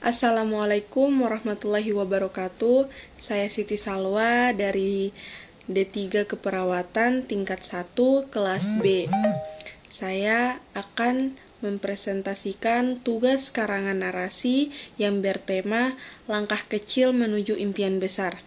Assalamualaikum warahmatullahi wabarakatuh. Saya Siti Salwa dari D3 Keperawatan tingkat 1 kelas B. Saya akan mempresentasikan tugas karangan narasi yang bertema Langkah Kecil Menuju Impian Besar.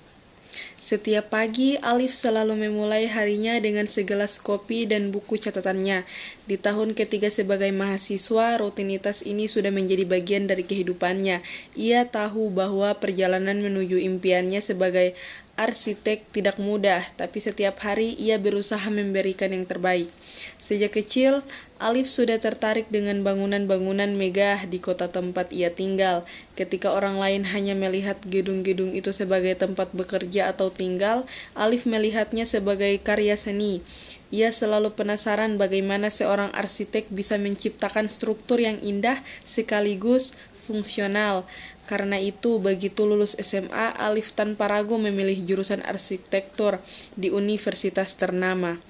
Setiap pagi, Alif selalu memulai harinya dengan segelas kopi dan buku catatannya. Di tahun ketiga sebagai mahasiswa, rutinitas ini sudah menjadi bagian dari kehidupannya. Ia tahu bahwa perjalanan menuju impiannya sebagai arsitek tidak mudah, tapi setiap hari ia berusaha memberikan yang terbaik. Sejak kecil, Alif sudah tertarik dengan bangunan-bangunan megah di kota tempat ia tinggal. Ketika orang lain hanya melihat gedung-gedung itu sebagai tempat bekerja atau tinggal, Alif melihatnya sebagai karya seni. Ia selalu penasaran bagaimana seorang arsitek bisa menciptakan struktur yang indah sekaligus fungsional. Karena itu, begitu lulus SMA, Alif tanpa ragu memilih jurusan arsitektur di universitas ternama.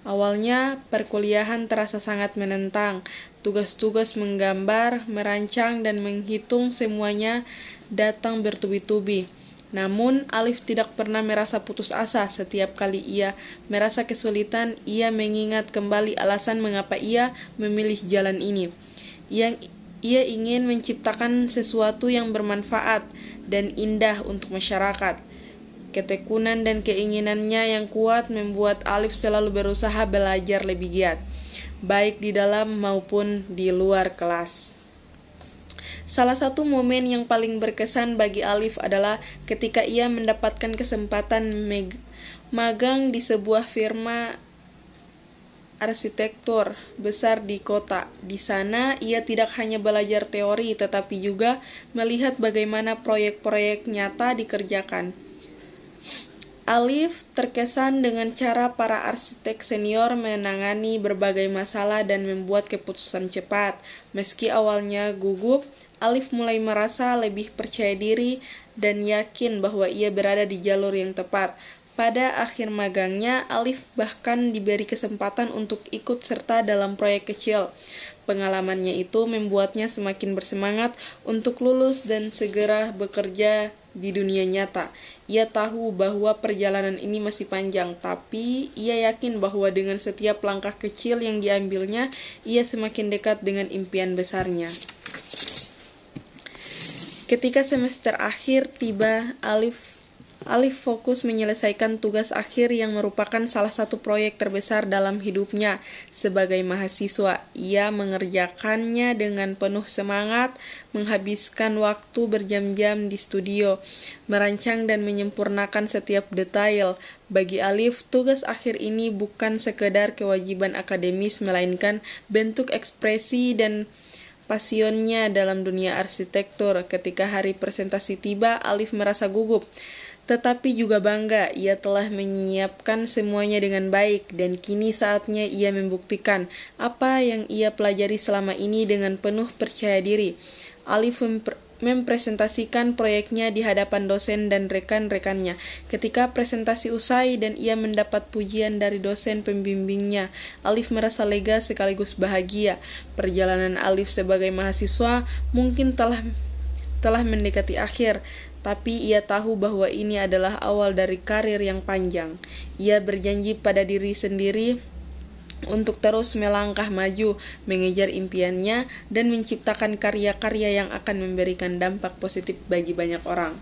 Awalnya, perkuliahan terasa sangat menantang. Tugas-tugas menggambar, merancang, dan menghitung semuanya datang bertubi-tubi. Namun, Alif tidak pernah merasa putus asa. Setiap kali ia merasa kesulitan, ia mengingat kembali alasan mengapa ia memilih jalan ini. Ia ingin menciptakan sesuatu yang bermanfaat dan indah untuk masyarakat. Ketekunan dan keinginannya yang kuat membuat Alif selalu berusaha belajar lebih giat, baik di dalam maupun di luar kelas. Salah satu momen yang paling berkesan bagi Alif adalah ketika ia mendapatkan kesempatan magang di sebuah firma arsitektur besar di kota. Di sana, ia tidak hanya belajar teori, tetapi juga melihat bagaimana proyek-proyek nyata dikerjakan. Alif terkesan dengan cara para arsitek senior menangani berbagai masalah dan membuat keputusan cepat. Meski awalnya gugup, Alif mulai merasa lebih percaya diri dan yakin bahwa ia berada di jalur yang tepat. Pada akhir magangnya, Alif bahkan diberi kesempatan untuk ikut serta dalam proyek kecil. Pengalamannya itu membuatnya semakin bersemangat untuk lulus dan segera bekerja di dunia nyata. Ia tahu bahwa perjalanan ini masih panjang, tapi ia yakin bahwa dengan setiap langkah kecil yang diambilnya, ia semakin dekat dengan impian besarnya. Ketika semester akhir tiba, Alif fokus menyelesaikan tugas akhir yang merupakan salah satu proyek terbesar dalam hidupnya sebagai mahasiswa. Ia mengerjakannya dengan penuh semangat, menghabiskan waktu berjam-jam di studio, merancang dan menyempurnakan setiap detail. Bagi Alif, tugas akhir ini bukan sekedar kewajiban akademis, melainkan bentuk ekspresi dan pasionnya dalam dunia arsitektur. Ketika hari presentasi tiba, Alif merasa gugup, tetapi juga bangga. Ia telah menyiapkan semuanya dengan baik, dan kini saatnya ia membuktikan apa yang ia pelajari selama ini dengan penuh percaya diri. Alif mempresentasikan proyeknya di hadapan dosen dan rekan-rekannya. Ketika presentasi usai dan ia mendapat pujian dari dosen pembimbingnya, Alif merasa lega sekaligus bahagia. Perjalanan Alif sebagai mahasiswa mungkin telah mendekati akhir, tapi ia tahu bahwa ini adalah awal dari karir yang panjang. Ia berjanji pada diri sendiri untuk terus melangkah maju, mengejar impiannya, dan menciptakan karya-karya yang akan memberikan dampak positif bagi banyak orang.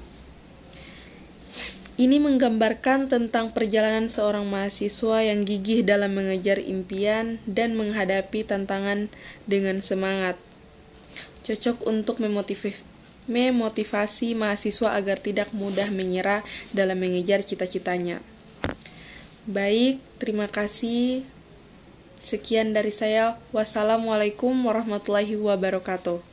Ini menggambarkan tentang perjalanan seorang mahasiswa yang gigih dalam mengejar impian dan menghadapi tantangan dengan semangat. Cocok untuk memotivasi mahasiswa agar tidak mudah menyerah dalam mengejar cita-citanya. Baik, terima kasih. Sekian dari saya. Wassalamualaikum warahmatullahi wabarakatuh.